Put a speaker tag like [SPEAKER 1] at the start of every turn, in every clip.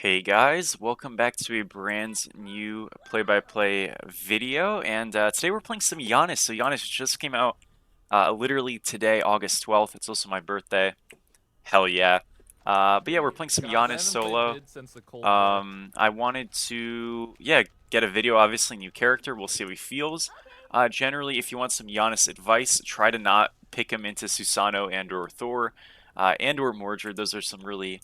[SPEAKER 1] Hey guys, welcome back to a brand new play-by-play video, and today we're playing some Giannis. So Giannis just came out literally today, August 12th. It's also my birthday. Hell yeah. But yeah, we're playing some
[SPEAKER 2] Gods, I
[SPEAKER 1] Giannis
[SPEAKER 2] haven't played
[SPEAKER 1] solo.
[SPEAKER 2] mid since the Cold War.
[SPEAKER 1] I wanted to, yeah, get a video, obviously new character. We'll see how he feels. Generally, if you want some Giannis advice, try to not pick him into Susano and or Thor and or Mordred. Those are some really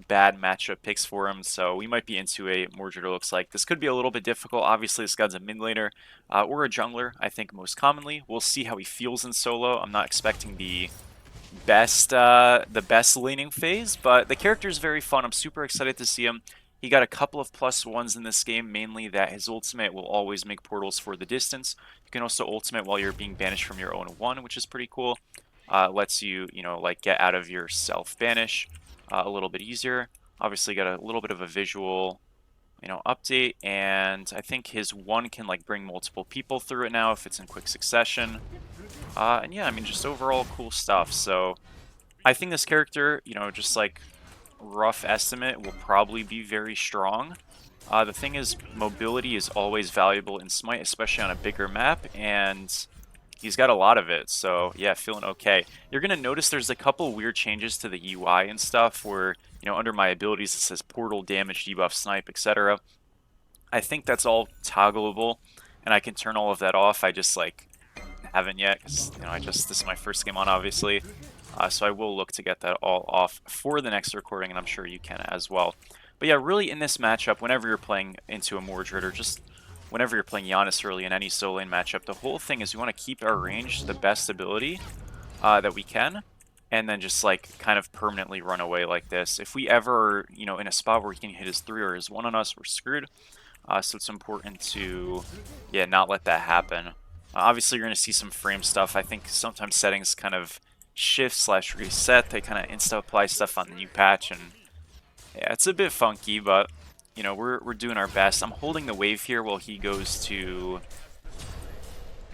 [SPEAKER 1] bad matchup picks for him, so we might be into a Mordred, it looks like. This could be a little bit difficult. Obviously, this guy's a mid laner or a jungler, I think, most commonly. We'll see how he feels in solo. I'm not expecting the best laning phase, but the character is very fun. I'm super excited to see him. He got a couple of +1s in this game, mainly that his ultimate will always make portals for the distance. You can also ultimate while you're being banished from your own one, which is pretty cool. Lets you, like get out of your self-banish a little bit easier. Obviously got a little bit of a visual, update, and I think his one can like bring multiple people through it now if it's in quick succession. And yeah, I mean, just overall cool stuff. So I think this character, just like rough estimate, will probably be very strong. The thing is, mobility is always valuable in Smite, especially on a bigger map, and he's got a lot of it. So yeah, feeling okay. You're gonna notice there's a couple weird changes to the UI and stuff where, under my abilities it says portal, damage, debuff, snipe, etc. I think that's all toggleable, and I can turn all of that off. I just like haven't yet because this is my first game on, obviously. So I will look to get that all off for the next recording, and I'm sure you can as well. But yeah, really in this matchup, whenever you're playing into a Mordred or just whenever you're playing Giannis early in any solo lane matchup, the whole thing is we want to keep our range to the best ability that we can, and then just like kind of permanently run away like this. If we ever, in a spot where he can hit his 3 or his 1 on us, we're screwed. So it's important to, yeah, not let that happen. Obviously, you're going to see some frame stuff. I think sometimes settings kind of shift/reset. They kind of insta-apply stuff on the new patch, and yeah, it's a bit funky, but we're doing our best. I'm holding the wave here while he goes to.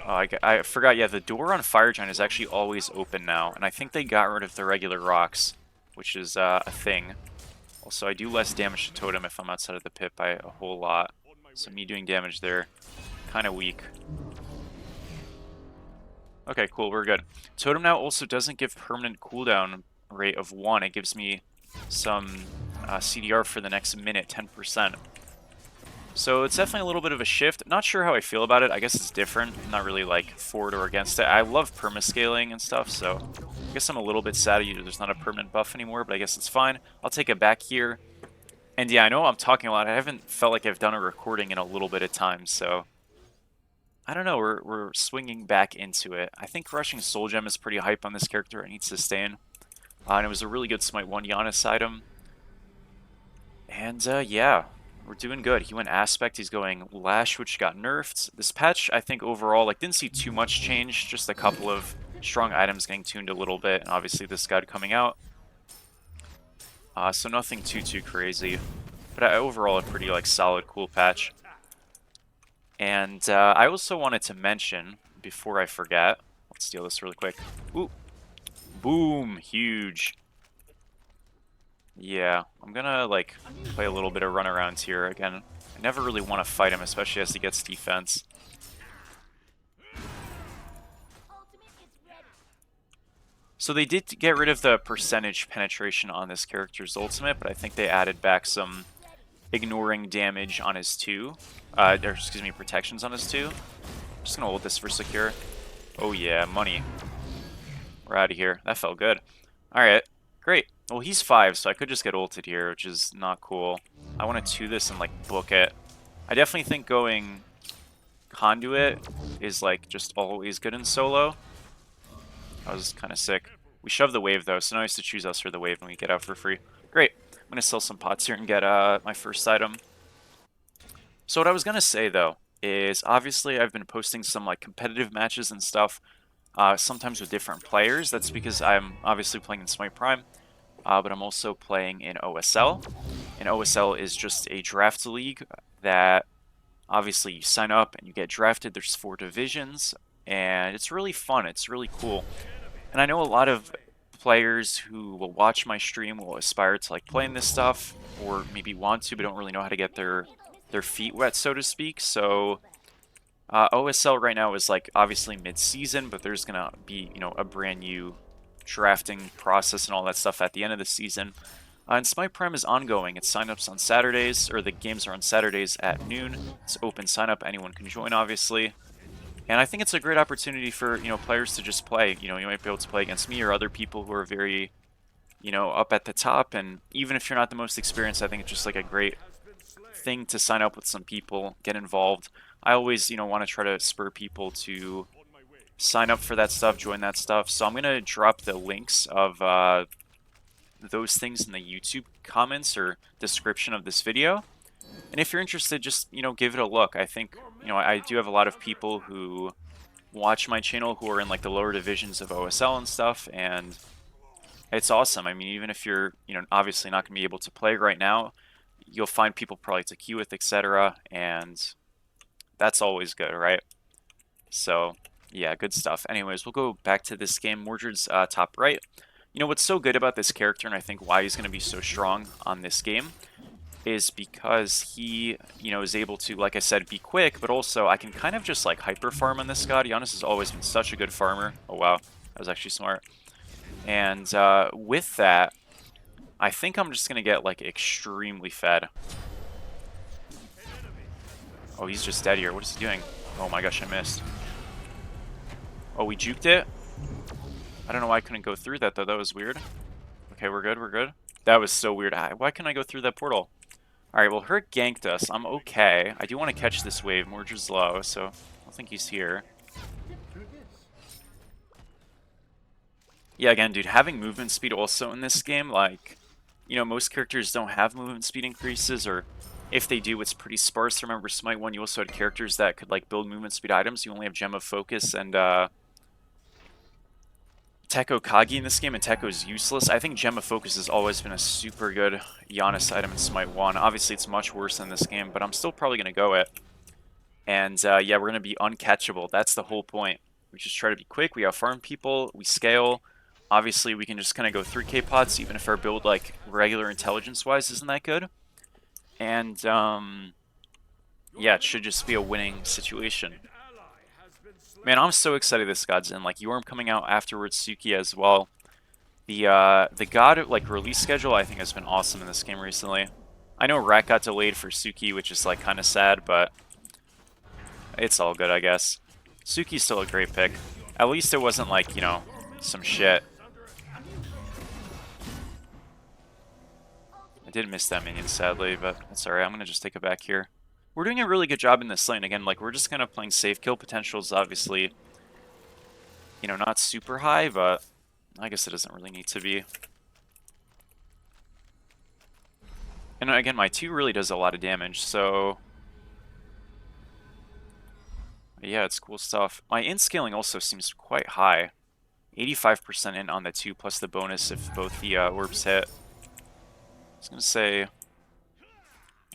[SPEAKER 1] Oh, I forgot. Yeah, the door on Fire Giant is actually always open now, and I think they got rid of the regular rocks, which is a thing. Also, I do less damage to Totem if I'm outside of the pit by a whole lot. So me doing damage there, kind of weak. Okay, cool, we're good. Totem now also doesn't give permanent cooldown rate of 1. It gives me some CDR for the next minute, 10%. So it's definitely a little bit of a shift. Not sure how I feel about it. I guess it's different. I'm not really like for it or against it. I love permascaling and stuff, so I guess I'm a little bit sad there's not a permanent buff anymore, but I guess it's fine. I'll take it back here. And yeah, I know I'm talking a lot. I haven't felt like I've done a recording in a little bit of time, so I don't know. We're swinging back into it. I think rushing Soul Gem is pretty hype on this character. It needs sustain. And it was a really good Smite 1 Giannis item. And yeah, we're doing good. He went Aspect. He's going Lash, which got nerfed. This patch, I think overall, like didn't see too much change. Just a couple of strong items getting tuned a little bit, and obviously this guy coming out. So nothing too crazy. But overall, a pretty like solid, cool patch. And I also wanted to mention, before I forget, let's steal this really quick. Ooh, boom, huge. Yeah, I'm gonna like play a little bit of runarounds here. Again, I never really want to fight him, especially as he gets defense. So they did get rid of the percentage penetration on this character's ultimate, but I think they added back some ignoring damage on his 2. Or excuse me, protections on his 2. I'm just gonna hold this for secure. Oh yeah, money. We're out of here. That felt good. Alright, great. Well, he's 5, so I could just get ulted here, which is not cool. I want to 2 this and like book it. I definitely think going Conduit is like just always good in solo. That was kind of sick. We shoved the wave though, so now he has to choose us for the wave and we get out for free. Great. I'm gonna sell some pots here and get my first item. So what I was gonna say though is obviously I've been posting some like competitive matches and stuff, sometimes with different players. That's because I'm obviously playing in Smite Prime, but I'm also playing in OSL. And OSL is just a draft league that obviously you sign up and you get drafted. There's 4 divisions, and it's really fun. It's really cool. And I know a lot of players who will watch my stream will aspire to like playing this stuff, or maybe want to but don't really know how to get their feet wet, so to speak. So OSL right now is like obviously mid-season, but there's gonna be, you know, a brand new drafting process and all that stuff at the end of the season. And Smite Prime is ongoing. It's signups on Saturdays, or the games are on Saturdays at noon. It's open signup. Anyone can join, obviously. And I think it's a great opportunity for, you know, players to just play. You know, you might be able to play against me or other people who are very, you know, up at the top. And even if you're not the most experienced, I think it's just like a great thing to sign up with some people, get involved. I always, you know, want to try to spur people to sign up for that stuff, join that stuff. So I'm going to drop the links of those things in the YouTube comments or description of this video. And if you're interested, just, you know, give it a look. I think, you know, I do have a lot of people who watch my channel who are in like the lower divisions of OSL and stuff, and it's awesome. I mean, even if you're, you know, obviously not going to be able to play right now, you'll find people probably to queue with, etc., and that's always good, right? So, yeah, good stuff. Anyways, we'll go back to this game. Mordred's top right. You know, what's so good about this character, and I think why he's going to be so strong on this game, is because he, you know, is able to, like I said, be quick, but also I can kind of just, like, hyper farm on this god. Giannis has always been such a good farmer. Oh, wow. That was actually smart. And with that, I think I'm just going to get, like, extremely fed. Oh, he's just dead here. What is he doing? Oh my gosh, I missed. Oh, we juked it? I don't know why I couldn't go through that, though. That was weird. Okay, we're good, we're good. That was so weird. Why couldn't I go through that portal? Alright, well, Hurt ganked us. I'm okay. I do want to catch this wave. Mordred's low, so I don't think he's here. Yeah, again, dude, having movement speed also in this game, like, you know, most characters don't have movement speed increases, or if they do, it's pretty sparse. Remember, Smite 1, you also had characters that could, like, build movement speed items. You only have Gem of Focus and, Tekko Kagi in this game, and Tekko's useless. I think Gem of Focus has always been a super good Giannis item in Smite 1. Obviously, it's much worse in this game, but I'm still probably going to go it. And, yeah, we're going to be uncatchable. That's the whole point. We just try to be quick, we outfarm people, we scale. Obviously, we can just kind of go through K-pods, even if our build, like, regular intelligence-wise isn't that good. And, yeah, it should just be a winning situation. Man, I'm so excited this god's in. Like, Yorm coming out afterwards, Suki as well. The god, like, release schedule, I think has been awesome in this game recently. I know Rat got delayed for Suki, which is, like, kind of sad, but it's all good, I guess. Suki's still a great pick. At least it wasn't, like, you know, some shit. I did miss that minion, sadly, but it's alright. I'm going to just take it back here. We're doing a really good job in this lane. Again, like, we're just kind of playing safe. Kill potential is obviously, you know, not super high, but I guess it doesn't really need to be. And again, my 2 really does a lot of damage, so yeah, it's cool stuff. My in scaling also seems quite high. 85% in on the 2, plus the bonus if both the orbs hit. I was going to say...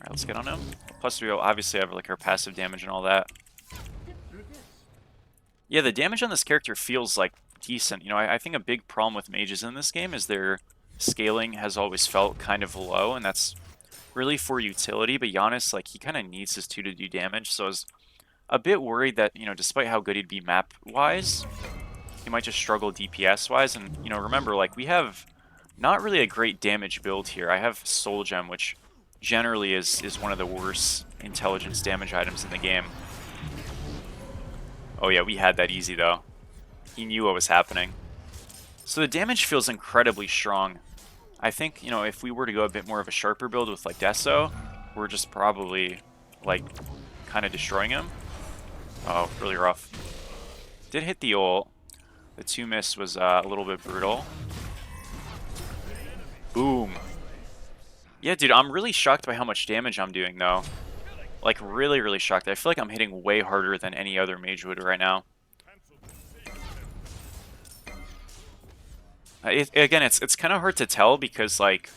[SPEAKER 1] Alright, let's get on him. Plus we obviously have like our passive damage and all that. Yeah, the damage on this character feels like decent. You know, I think a big problem with mages in this game is their scaling has always felt kind of low, and that's really for utility. But Giannis, like, he kind of needs his 2 to do damage, so I was a bit worried that, you know, despite how good he'd be map-wise, he might just struggle DPS-wise. And, you know, remember, like, we have not really a great damage build here. I have Soul Gem, which generally is one of the worst intelligence damage items in the game. Oh yeah, we had that easy though. He knew what was happening. So the damage feels incredibly strong. I think, you know, if we were to go a bit more of a sharper build with like Deso, we're just probably like kind of destroying him. Oh, really rough. Did hit the ult. The 2 miss was a little bit brutal. Boom. Yeah, dude, I'm really shocked by how much damage I'm doing, though. Like, really, really shocked. I feel like I'm hitting way harder than any other mage would right now. Again, it's kind of hard to tell because, like,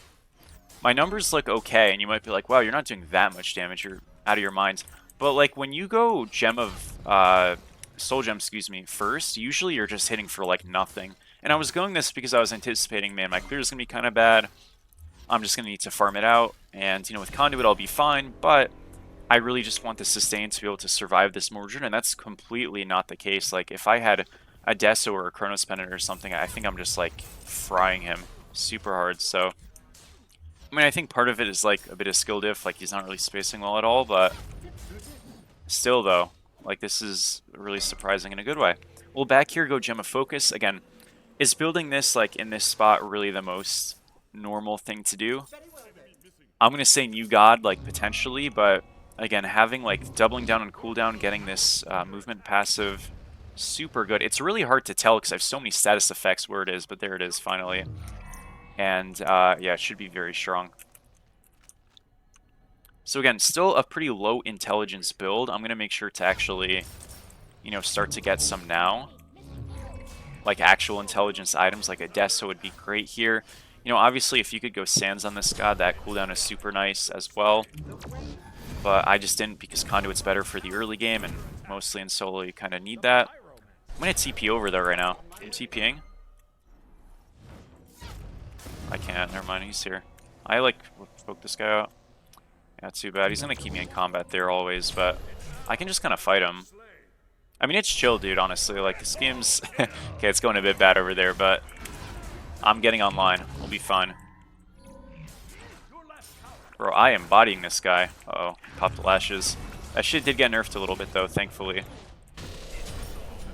[SPEAKER 1] my numbers look okay, and you might be like, wow, you're not doing that much damage. You're out of your mind. But, like, when you go Soul Gem, excuse me, first, usually you're just hitting for, like, nothing. And I was going this because I was anticipating, man, my clear is going to be kind of bad. I'm just going to need to farm it out. And, you know, with Conduit, I'll be fine. But I really just want the sustain to be able to survive this Mordred. And that's completely not the case. Like, if I had a Deso or a Chronos Pendant or something, I think I'm just, like, frying him super hard. So, I mean, I think part of it is, like, a bit of skill diff. Like, he's not really spacing well at all. But still, though, like, this is really surprising in a good way. We'll back here go Gem of Focus. Again, is building this, like, in this spot really the most normal thing to do? I'm going to say New God, like, potentially, but, again, having, like, doubling down on cooldown, getting this movement passive, super good. It's really hard to tell because I have so many status effects where it is, but there it is, finally. And, yeah, it should be very strong. So, again, still a pretty low intelligence build. I'm going to make sure to actually, you know, start to get some now. Like, actual intelligence items, like a Deso would be great here. You know, obviously, if you could go Sands on this god, that cooldown is super nice as well. But I just didn't because Conduit's better for the early game, and mostly in solo you kind of need that. I'm going to TP over there right now. I'm TPing. I can't. Never mind. He's here. I, like, poke this guy out. Yeah, too bad. He's going to keep me in combat there always, but I can just kind of fight him. I mean, it's chill, dude, honestly. Like, this game's... okay, it's going a bit bad over there, but I'm getting online. We'll be fine. Bro, I am bodying this guy. Uh-oh. Popped the lashes. That shit did get nerfed a little bit, though, thankfully.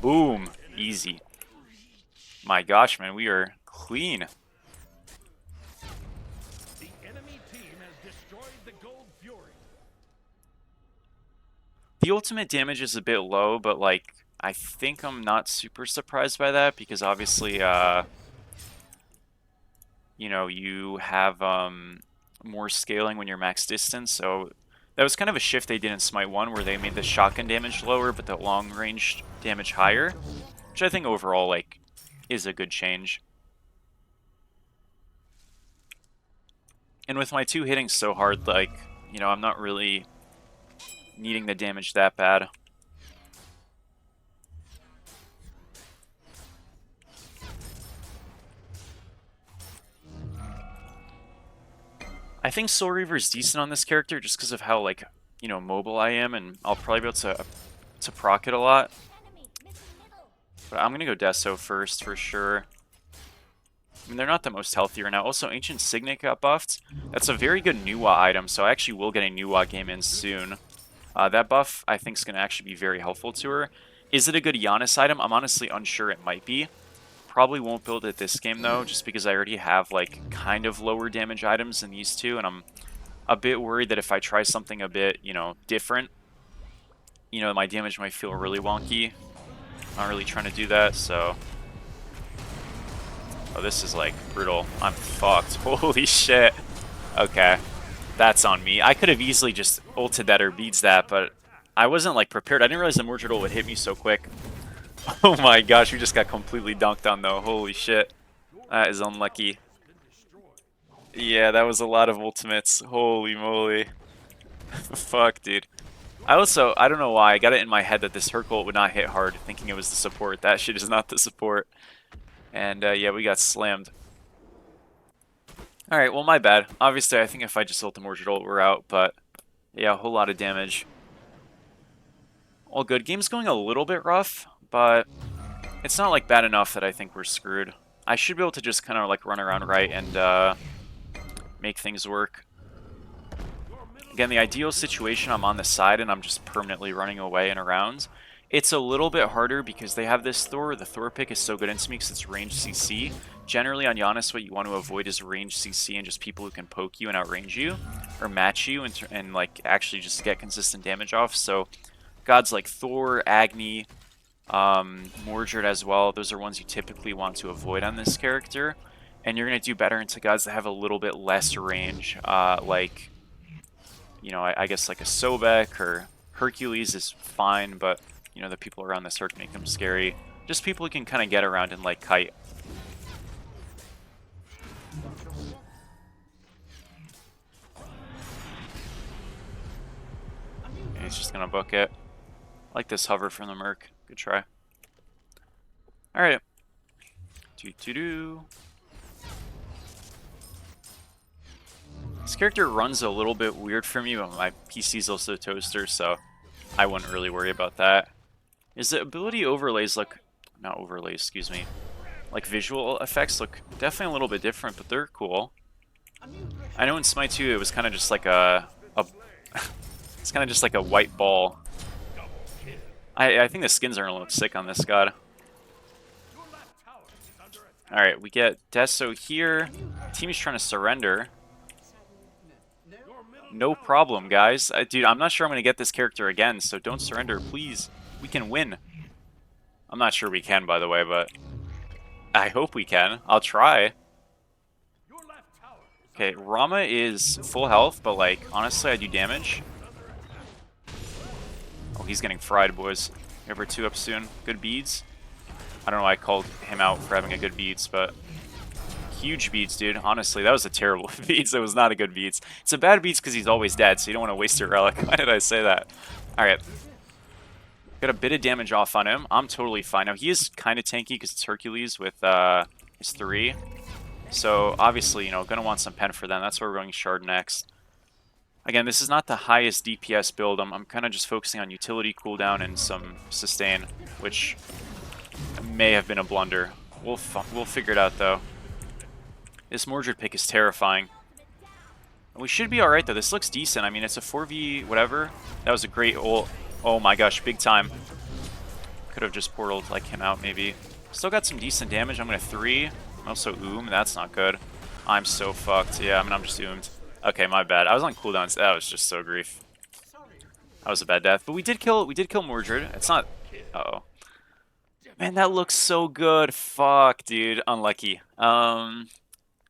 [SPEAKER 1] Boom. Easy. My gosh, man, we are clean. The ultimate damage is a bit low, but, like, I think I'm not super surprised by that because obviously, you know, you have more scaling when you're max distance, so that was kind of a shift they did in Smite 1 where they made the shotgun damage lower but the long range damage higher, which I think overall, like, is a good change. And with my 2 hitting so hard, like, you know, I'm not really needing the damage that bad. I think Soul Reaver is decent on this character just because of how, like, you know, mobile I am, and I'll probably be able to proc it a lot. But I'm gonna go Deso first for sure. I mean, they're not the most healthy right now. Also, Ancient Signet got buffed. That's a very good Nuwa item, so I actually will get a Nuwa game in soon. That buff, I think, is going to actually be very helpful to her. Is it a good Giannis item? I'm honestly unsure it might be. Probably won't build it this game, though, just because I already have, like, kind of lower damage items than these two, and I'm a bit worried that if I try something a bit, you know, different, you know, my damage might feel really wonky. Not really trying to do that, so... Oh, this is, like, brutal. I'm fucked. Holy shit. Okay. That's on me. I could have easily just ulted that or beads that, but I wasn't, like, prepared. I didn't realize the Mordred ult would hit me so quick. Oh my gosh, we just got completely dunked on, though. Holy shit. That is unlucky. Yeah, that was a lot of ultimates. Holy moly. Fuck, dude. I don't know why, I got it in my head that this Hercule would not hit hard, thinking it was the support. That shit is not the support. And, yeah, we got slammed. Alright, well, my bad. Obviously, I think if I just ult the Mordred ult, we're out, but, yeah, a whole lot of damage. All good. Game's going a little bit rough, but it's not, like, bad enough that I think we're screwed. I should be able to just kind of, like, run around right and, make things work. Again, the ideal situation, I'm on the side and I'm just permanently running away and around. It's a little bit harder because they have this Thor. The Thor pick is so good into me because it's range CC. Generally on Janus, what you want to avoid is range CC and just people who can poke you and outrange you. Or match you and like, actually just get consistent damage off. So, gods like Thor, Agni, Mordred as well, those are ones you typically want to avoid on this character. And you're going to do better into gods that have a little bit less range, like, you know, I guess like a Sobek or Hercules is fine, but, you know, the people around this Herc make them scary. Just people who can kind of get around and, like, kite. Okay, he's just going to book it. I like this hover from the Merc. Good try. Alright. Doo-doo-doo. This character runs a little bit weird for me, but my PC's also a toaster, so I wouldn't really worry about that. Is the ability overlays look... Not overlays, excuse me. Like visual effects look definitely a little bit different, but they're cool. I know in Smite 2 it was kind of just like a it's kind of just like a white ball. I think the skins are a little sick on this god. Alright, we get Deso here. Team is trying to surrender. No problem, guys. Dude, I'm not sure I'm going to get this character again, so don't surrender, please. We can win. I'm not sure we can, by the way, but I hope we can. I'll try. Okay, Rama is full health, but, like, honestly, I do damage. Oh, he's getting fried, boys. Over 2 up soon. Good beads. I don't know why I called him out for having a good beads, but... Huge beads, dude. Honestly, that was a terrible beads. It was not a good beads. It's a bad beads because he's always dead, so you don't want to waste your relic. Why did I say that? Alright. Got a bit of damage off on him. I'm totally fine. Now, he is kind of tanky because it's Hercules with his 3. So, obviously, you know, going to want some pen for them. That's where we're going Shard next. Again, this is not the highest DPS build. I'm kind of just focusing on utility cooldown and some sustain, which may have been a blunder. We'll figure it out, though. This Mordred pick is terrifying. We should be alright, though. This looks decent. I mean, it's a 4v whatever. That was a great ult. Oh my gosh, big time. Could have just portaled like him out, maybe. Still got some decent damage. I'm going to 3. I'm also That's not good. I'm so fucked. Yeah, I mean, I'm just oomed. Okay, my bad. I was on cooldowns. That was just so grief. That was a bad death. But we did kill Mordred. It's not... Uh-oh. Man, that looks so good. Fuck, dude. Unlucky.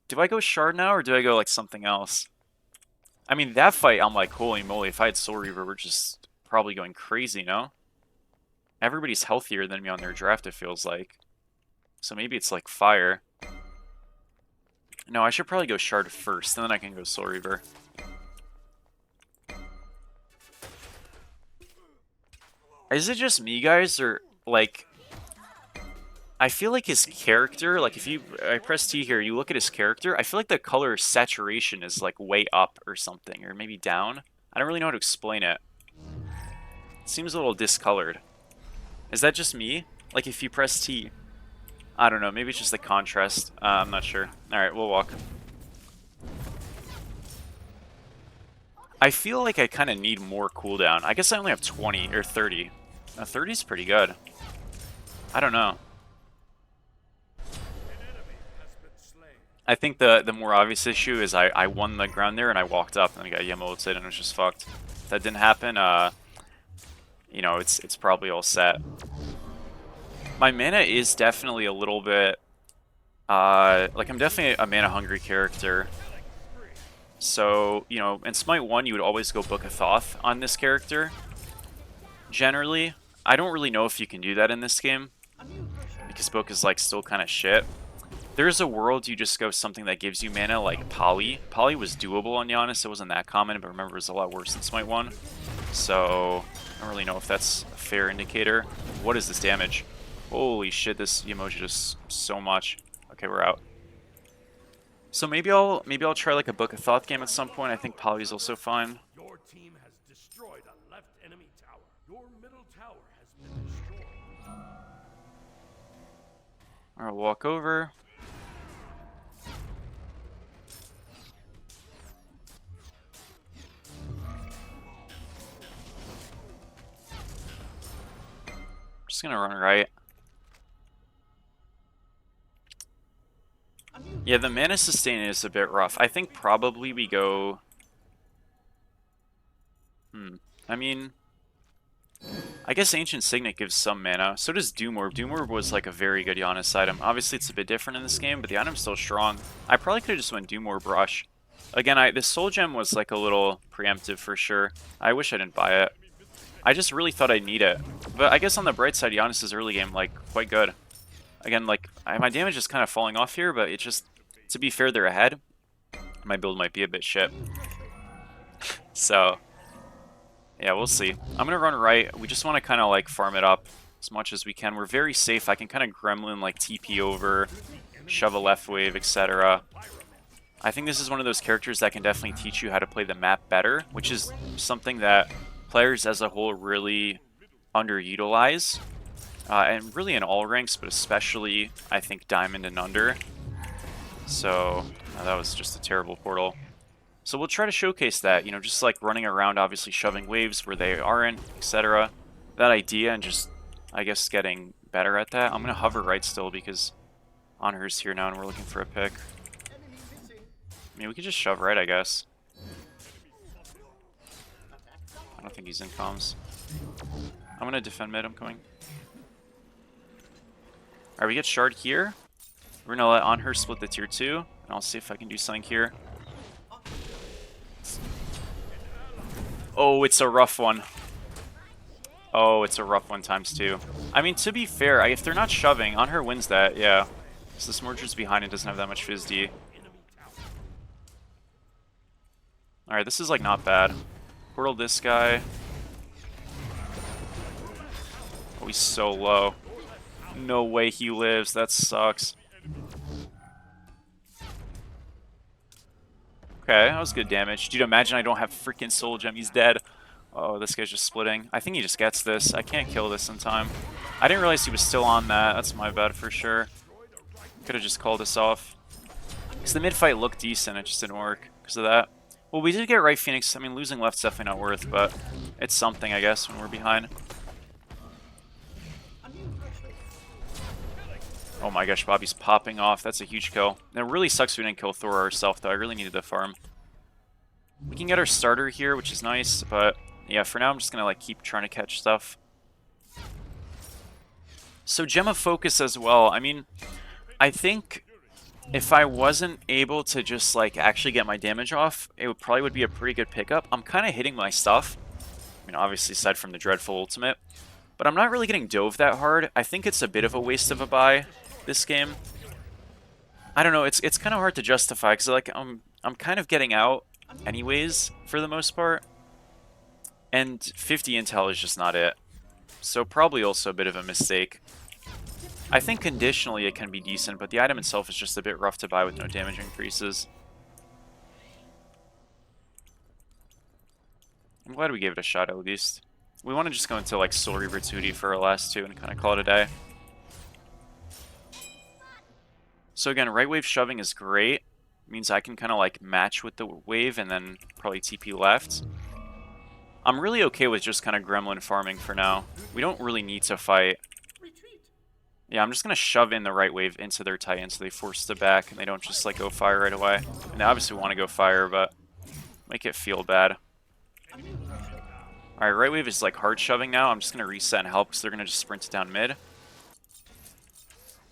[SPEAKER 1] Do I go Shard now, or do I go, like, something else? I mean, that fight, I'm like, holy moly, if I had Soul Reaver, we're just probably going crazy, no? Everybody's healthier than me on their draft, it feels like. So maybe it's, like, fire. No, I should probably go Shard first, and then I can go Soul Reaver. Is it just me, guys, or, like... I feel like his character, like if I press T here, you look at his character, I feel like the color saturation is like way up or something, or maybe down. I don't really know how to explain it. It seems a little discolored. Is that just me? Like if you press T, I don't know, maybe it's just the contrast. I'm not sure. Alright, we'll walk. I feel like I kind of need more cooldown. I guess I only have 20 or 30. 30 is pretty good. I don't know. I think the more obvious issue is I won the ground there and I walked up and I got Yemoted and it was just fucked. If that didn't happen, you know, it's probably all set. My mana is definitely a little bit, like I'm definitely a mana hungry character. So, you know, in Smite 1 you would always go Book of Thoth on this character. Generally, I don't really know if you can do that in this game because Book is like still kind of shit. There's a world you just go something that gives you mana, like Poly. Poly was doable on Giannis, it wasn't that common, but remember it was a lot worse than Smite 1. So, I don't really know if that's a fair indicator. What is this damage? Holy shit, this emoji does so much. Okay, we're out. So maybe I'll try like a Book of Thoth game at some point. I think Poly's also fine.
[SPEAKER 2] Your team has destroyed a left enemy tower. Your middle tower has been destroyed.
[SPEAKER 1] Alright, walk over. Just gonna run right. Yeah, the mana sustain is a bit rough. I think probably we go... I mean... I guess Ancient Signet gives some mana. So does Doom Orb. Doom Orb was like a very good Giannis item. Obviously it's a bit different in this game, but the item's still strong. I probably could have just went Doom Orb Rush. Again, this Soul Gem was like a little preemptive for sure. I wish I didn't buy it. I just really thought I'd need it. But I guess on the bright side, Giannis' early game, like, quite good. Again, like, my damage is kind of falling off here, but it's just, to be fair, they're ahead. My build might be a bit shit. So, yeah, we'll see. I'm going to run right. We just want to kind of, like, farm it up. as much as we can. We're very safe. I can kind of gremlin like TP over, shove a left wave, etc. I think this is one of those characters that can definitely teach you how to play the map better, which is something that players as a whole really underutilize. And really in all ranks, but especially, I think, Diamond and under. So, that was just a terrible portal. So we'll try to showcase that, you know, just like running around, obviously shoving waves where they aren't, etc. That idea and just, I guess, getting better at that. I'm going to hover right still because Honor's here now and we're looking for a pick. I mean, we could just shove right, I guess. I don't think he's in comms. I'm going to defend mid, I'm coming. Alright, we get shard here. We're going to let Anher split the tier 2. And I'll see if I can do something here. Oh, it's a rough one. Oh, it's a rough one times 2. I mean, to be fair, if they're not shoving, Anher wins that, yeah. So this Mordred's behind it doesn't have that much Fizz D. Alright, this is like not bad. Portal this guy. Oh, he's so low. No way he lives. That sucks. Okay, that was good damage. Dude, imagine I don't have freaking Soul Gem. He's dead. Oh, this guy's just splitting. I think he just gets this. I can't kill this in time. I didn't realize he was still on that. That's my bad for sure. Could have just called this off. Because the mid-fight looked decent. It just didn't work because of that. Well, we did get right Phoenix. I mean, losing left's definitely not worth, but it's something, I guess, when we're behind. Oh my gosh, Bobby's popping off. That's a huge kill. And it really sucks we didn't kill Thor ourselves, though. I really needed the farm. We can get our starter here, which is nice, but yeah, for now I'm just going to like keep trying to catch stuff. So Gem of Focus as well. I mean, I think if I wasn't able to just like actually get my damage off, it would be a pretty good pickup. I'm kind of hitting my stuff. I mean, obviously aside from the Dreadful Ultimate. But I'm not really getting dove that hard. I think it's a bit of a waste of a buy this game. I don't know, it's kind of hard to justify because like I'm kind of getting out anyways for the most part. And 50 intel is just not it. So probably also a bit of a mistake. I think conditionally it can be decent, but the item itself is just a bit rough to buy with no damage increases. I'm glad we gave it a shot at least. We want to just go into like Soul Reaver 2D for our last two and kind of call it a day. So again, right wave shoving is great. It means I can kind of like match with the wave and then probably TP left. I'm really okay with just kind of gremlin farming for now. We don't really need to fight. Yeah, I'm just going to shove in the right wave into their Titan so they force the back and they don't just like go fire right away. And they obviously want to go fire, but make it feel bad. Alright, right wave is like hard shoving now. I'm just going to reset and help because they're going to just sprint it down mid.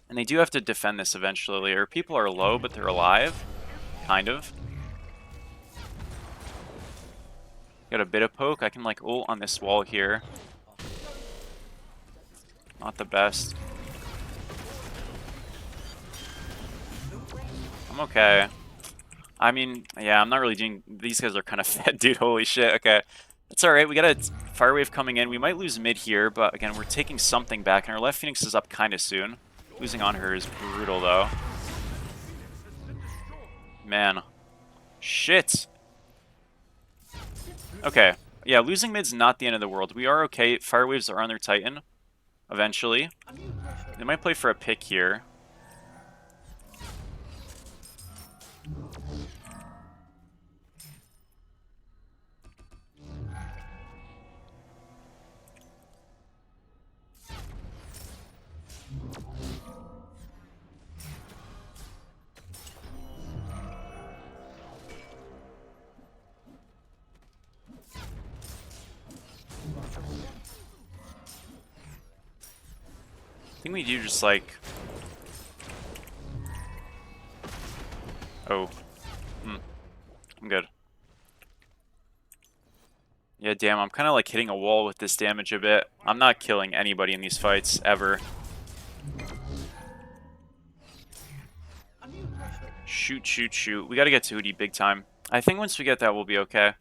[SPEAKER 1] And they do have to defend this eventually. Or people are low, but they're alive. Kind of. Got a bit of poke. I can like ult on this wall here. Not the best. I'm okay. I mean, yeah, I'm not really doing... These guys are kind of fed, dude. Holy shit. Okay. It's alright. We got a fire wave coming in. We might lose mid here, but again, we're taking something back. And our left Phoenix is up kind of soon. Losing on her is brutal, though. Man. Shit. Okay. Yeah, losing mid's not the end of the world. We are okay. Fire waves are on their Titan. Eventually. They might play for a pick here. I think we do just like... Oh. I'm good. Yeah, damn, I'm kind of like hitting a wall with this damage a bit. I'm not killing anybody in these fights, ever. Shoot, shoot, shoot. We gotta get to Hootie big time. I think once we get that, we'll be okay.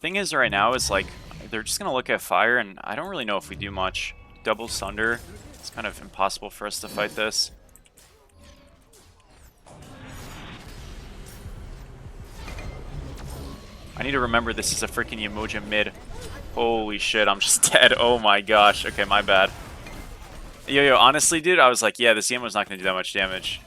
[SPEAKER 1] Thing is, right now, is like, they're just gonna look at fire, and I don't really know if we do much. double Sunder. It's kind of impossible for us to fight this. I need to remember this is a freaking Yemoja mid. Holy shit, I'm just dead. Oh my gosh. Okay, my bad. Yo, honestly, dude, I was like, yeah, this Yemo's not going to do that much damage.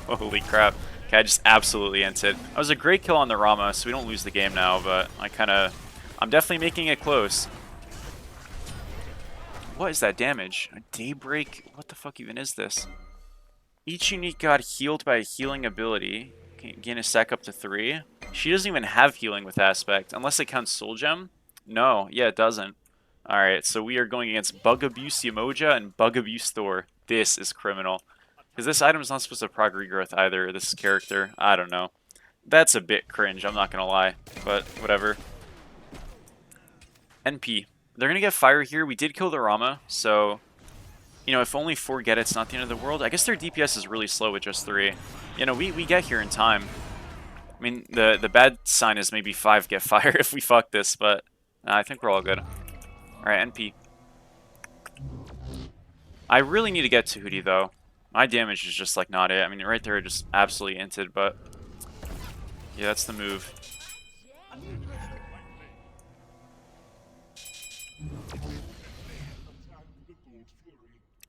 [SPEAKER 1] Holy crap. Okay, I just absolutely ented. That was a great kill on the Rama, so we don't lose the game now, but I'm definitely making it close. What is that damage? A Daybreak? What the fuck even is this? Each unique god healed by a healing ability. Can gain a stack up to 3. She doesn't even have healing with Aspect, unless it counts Soul Gem. No, yeah, it doesn't. Alright, so we are going against Bug Abuse Yemoja and Bug Abuse Thor. This is criminal. Because this item is not supposed to proc regrowth either, this character. I don't know. That's a bit cringe, I'm not gonna lie. But, whatever. NP. They're gonna get fire here. We did kill the Rama, so... You know, if only 4 get it, it's not the end of the world. I guess their DPS is really slow with just 3. You know, we get here in time. I mean, the bad sign is maybe 5 get fire if we fuck this, but I think we're all good. Alright, NP. I really need to get to Hootie, though. My damage is just, like, not it. I mean, right there, just absolutely inted, but... Yeah, that's the move.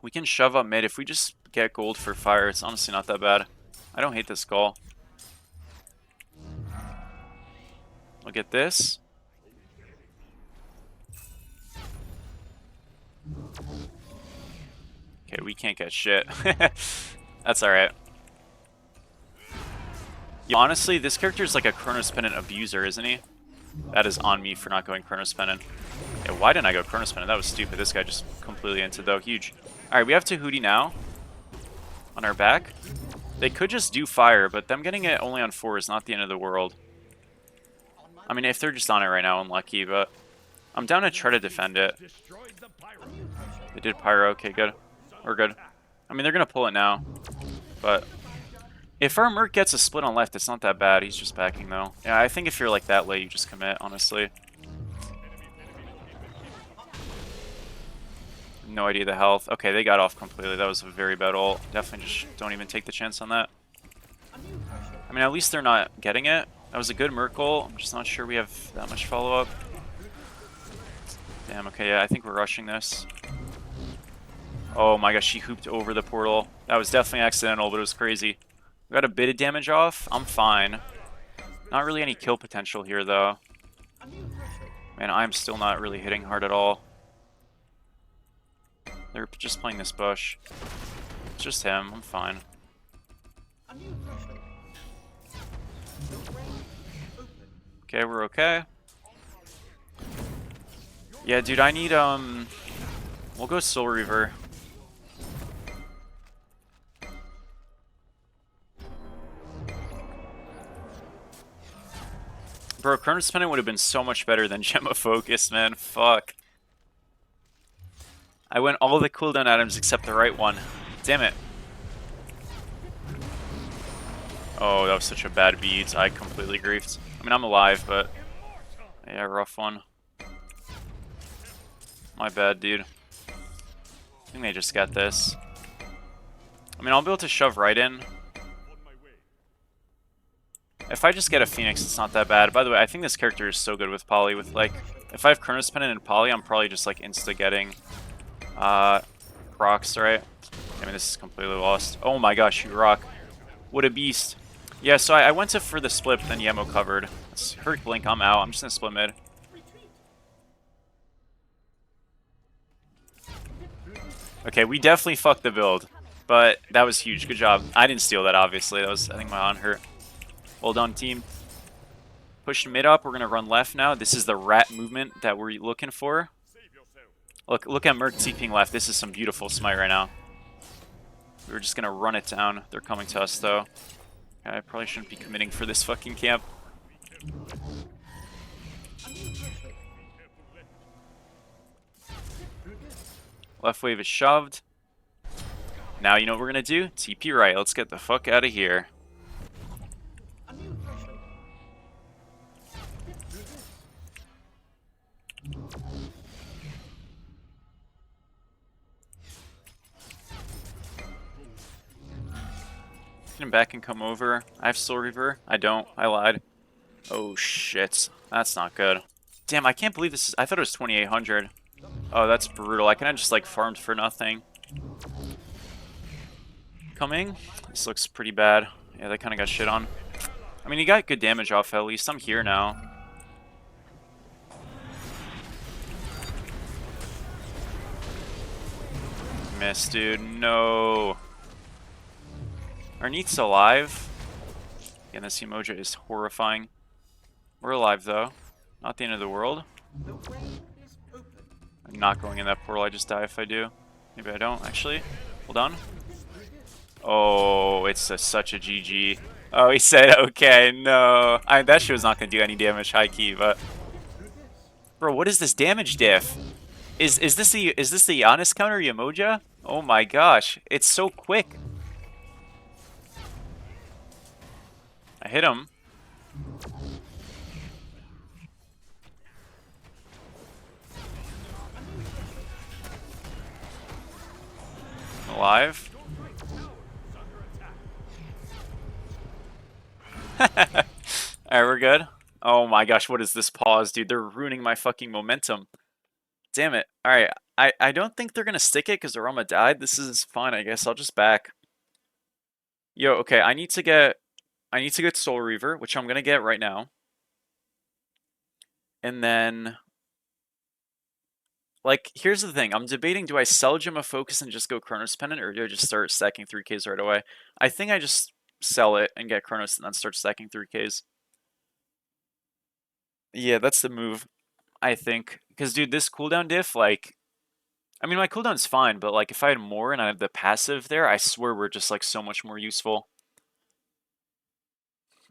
[SPEAKER 1] We can shove up mid. If we just get gold for fire, it's honestly not that bad. I don't hate this call. Look at this. Okay, we can't get shit. That's alright. Yeah, honestly, this character is like a Chronos Pendant abuser, isn't he? That is on me for not going Chronos Pendant. Yeah, why didn't I go Chronos Pendant? That was stupid. This guy just completely entered, though. Huge. Alright, we have Tahuti now. On our back. They could just do fire, but them getting it only on 4 is not the end of the world. I mean, if they're just on it right now, unlucky, but... I'm down to try to defend it. They did pyro. Okay, good. We're good. I mean, they're going to pull it now. But... If our Merc gets a split on left, it's not that bad. He's just backing, though. Yeah, I think if you're like that late, you just commit, honestly. No idea the health. Okay, they got off completely. That was a very bad ult. Definitely just don't even take the chance on that. I mean, at least they're not getting it. That was a good Merc ult. I'm just not sure we have that much follow-up. Damn, okay, yeah, I think we're rushing this. Oh my gosh, she hooped over the portal. That was definitely accidental, but it was crazy. We got a bit of damage off. I'm fine. Not really any kill potential here, though. Man, I'm still not really hitting hard at all. They're just playing this bush. It's just him. I'm fine. Okay, we're okay. Yeah, dude, I need, we'll go Soul Reaver. Bro, Chronos Pendant would have been so much better than Gemma Focus, man. Fuck. I went all the cooldown items except the right one. Damn it. Oh, that was such a bad beat. I completely griefed. I mean, I'm alive, but... Yeah, rough one. My bad, dude. I think they just got this. I mean, I'll be able to shove right in. If I just get a Phoenix, it's not that bad. By the way, I think this character is so good with Poly. With, like... If I have Chronos Pendant and Poly, I'm probably just, like, insta-getting... Procs, right? I mean, this is completely lost. Oh my gosh, you rock. What a beast. Yeah, so I went to for the split, but then Yemo covered. It's hurt blink, I'm out. I'm just gonna split mid. Okay, we definitely fucked the build. But that was huge. Good job. I didn't steal that, obviously. That was, I think, my on hurt. Well done, team. Push mid up. We're gonna run left now. This is the rat movement that we're looking for. Look at Merc TPing left. This is some beautiful Smite right now. We were just gonna run it down. They're coming to us, though. Okay, I probably shouldn't be committing for this fucking camp. Left wave is shoved. Now you know what we're gonna do? TP right. Let's get the fuck out of here. get him back and come over. I have Soul Reaver. I don't. I lied. Oh, shit. That's not good. Damn, I can't believe this is... I thought it was 2,800. Oh, that's brutal. I kind of just, like, farmed for nothing. Coming. This looks pretty bad. Yeah, they kind of got shit on. I mean, he got good damage off at least. I'm here now. Miss, dude. No. Are Neith's alive? Again, this emoji is horrifying. We're alive, though. Not the end of the world. I'm not going in that portal. I just die if I do. Maybe I don't, actually. Hold on. Oh, it's such a GG. Oh, he said, okay, no. That shit was not going to do any damage high key, but... Bro, what is this damage diff? Is this the Giannis counter Yamoja? Oh my gosh, it's so quick. I hit him. Alive. Alright, we're good. Oh my gosh, what is this pause, dude? They're ruining my fucking momentum. Damn it. Alright, I don't think they're gonna stick it because Arama died. This is fine, I guess. I'll just back. Yo, okay, I need to get Soul Reaver, which I'm gonna get right now. And then, like, here's the thing. I'm debating, do I sell Gem of Focus and just go Chronos Pendant, or do I just start stacking 3Ks right away? I think I just sell it and get Chronos and then start stacking 3Ks. Yeah, that's the move, I think. Because, dude, this cooldown diff, like... I mean, my cooldown's fine, but, like, if I had more and I had the passive there, I swear we're just, like, so much more useful.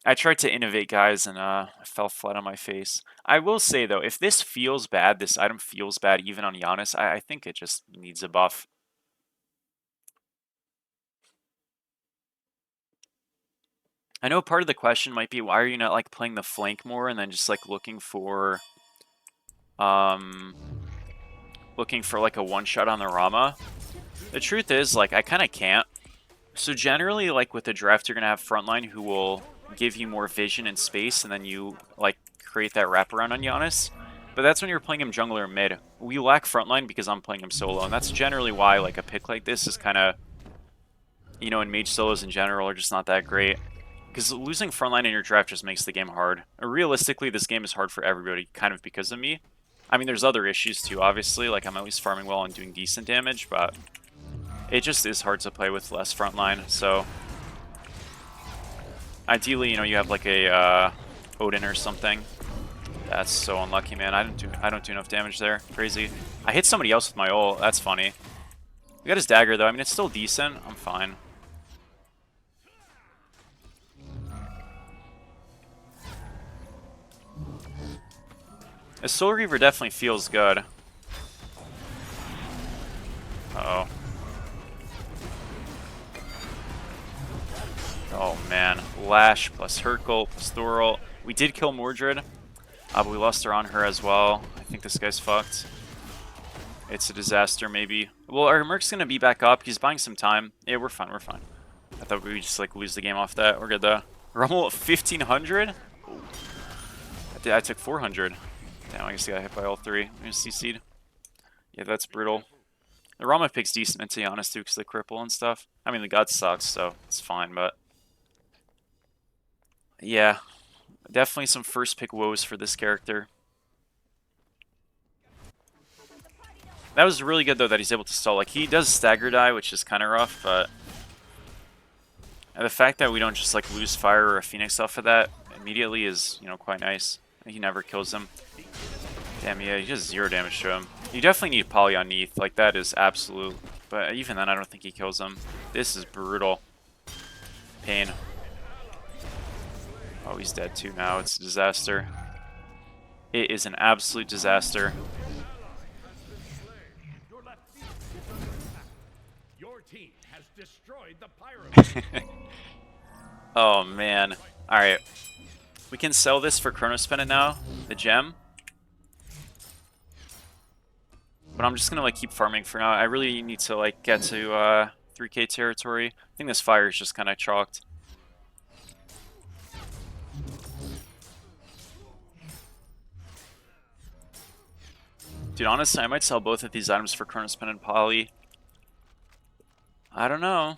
[SPEAKER 1] I tried to innovate, guys, and I fell flat on my face. I will say, though, if this feels bad, this item feels bad even on Giannis, I think it just needs a buff. I know part of the question might be, why are you not, like, playing the flank more and then just, like, looking for, like, a one-shot on the Rama? The truth is, like, I kind of can't. So generally, like, with the draft, you're going to have frontline who will give you more vision and space, and then you, like, create that wraparound on Giannis. But that's when you're playing him jungler or mid. We lack frontline because I'm playing him solo, and that's generally why, like, a pick like this is kind of, you know, and mage solos in general are just not that great. Because losing frontline in your draft just makes the game hard. Realistically, this game is hard for everybody, kind of because of me. I mean, there's other issues too, obviously, like I'm at least farming well and doing decent damage, but it just is hard to play with less frontline, so... Ideally, you know, you have like a Odin or something. That's so unlucky, man. I don't do enough damage there. Crazy. I hit somebody else with my ult. That's funny. We got his dagger though. I mean, it's still decent. I'm fine. A Soul Reaver definitely feels good. Uh-oh. Oh man, Lash plus Hercule plus Thorol. We did kill Mordred, but we lost her on her as well. I think this guy's fucked. It's a disaster, maybe. Well, our Merc's gonna be back up. He's buying some time. Yeah, we're fine, we're fine. I thought we would just like lose the game off that. We're good though. Rummel at 1,500? I took 400. Damn, I guess I got hit by all three. I'm gonna CC'd. Yeah, that's brutal. The Rama pick's decent, to be honest, too, because they cripple and stuff. I mean, the God sucks, so it's fine, but... Yeah, definitely some first pick woes for this character. That was really good, though, that he's able to stall. Like, he does stagger die, which is kind of rough, but... And the fact that we don't just, like, lose fire or a Phoenix off of that immediately is, you know, quite nice. He never kills him. Damn, yeah, he does 0 damage to him. You definitely need Poly on Neith. Like, that is absolute. But even then, I don't think he kills him. This is brutal. Pain. Oh, he's dead too now. It's a disaster. It is an absolute disaster.
[SPEAKER 2] Your team has destroyed the pyramid.
[SPEAKER 1] Oh, man. Alright. We can sell this for Chronos Pendant now. The gem. But I'm just gonna like keep farming for now. I really need to like get to 3K territory. I think this fire is just kind of chalked. Dude, honestly, I might sell both of these items for Chronos Pen and Poly. I don't know.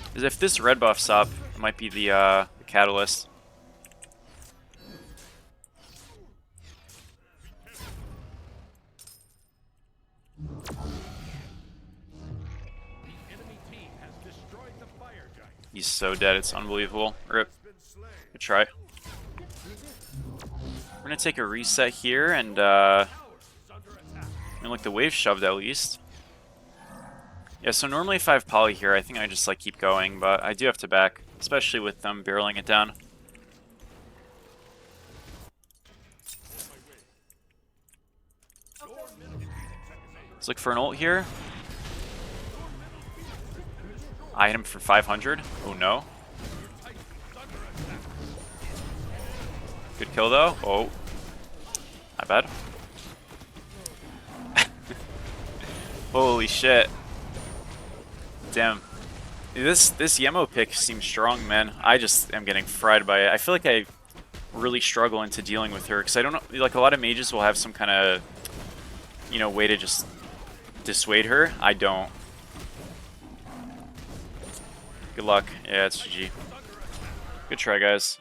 [SPEAKER 1] Because if this red buff's up, it might be the catalyst.
[SPEAKER 2] The enemy team has destroyed the fire giant.
[SPEAKER 1] He's so dead, it's unbelievable. Rip.
[SPEAKER 2] Has been slain.
[SPEAKER 1] Good try. We're gonna take a reset here and
[SPEAKER 2] Tower is under attack.
[SPEAKER 1] like the wave shoved at least. Yeah, so normally if I have poly here, I think I just like keep going, but I do have to back, especially with them barreling it down. Let's look for an ult here. I hit him for 500. Oh no. Good kill though. Oh. My bad. Holy shit. Damn. This Yemo pick seems strong, man. I just am getting fried by it. I feel like I really struggle into dealing with her because I don't know, like a lot of mages will have some kind of, you know, way to just dissuade her. I don't. Good luck. Yeah, it's GG. Good try, guys.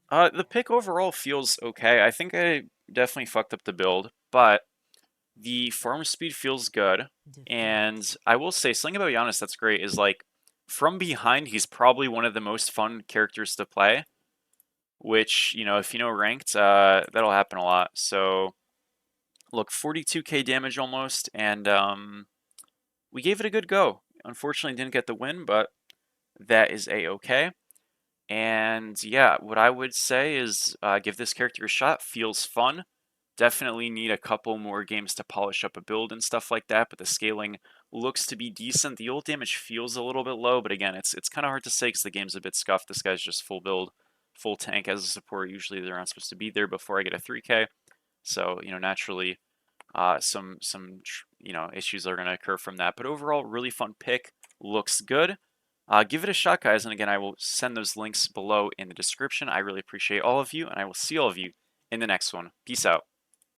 [SPEAKER 1] The pick overall feels okay. I think I definitely fucked up the build, but the farm speed feels good. And I will say, something about Giannis that's great is like, from behind, he's probably one of the most fun characters to play. Which, you know, if you know ranked, that'll happen a lot. So, look, 42k damage almost, and we gave it a good go. Unfortunately, didn't get the win, but that is a-okay. And yeah, what I would say is give this character a shot. Feels fun. Definitely need a couple more games to polish up a build and stuff like that, but the scaling looks to be decent. The ult damage feels a little bit low, but again, it's kind of hard to say because the game's a bit scuffed. This guy's just full build, full tank as a support. Usually they're not supposed to be there before I get a 3k. So, you know, naturally, some you know, issues are going to occur from that. But overall, really fun pick. Looks good. Give it a shot, guys. And again, I will send those links below in the description. I really appreciate all of you, and I will see all of you in the next one. Peace out.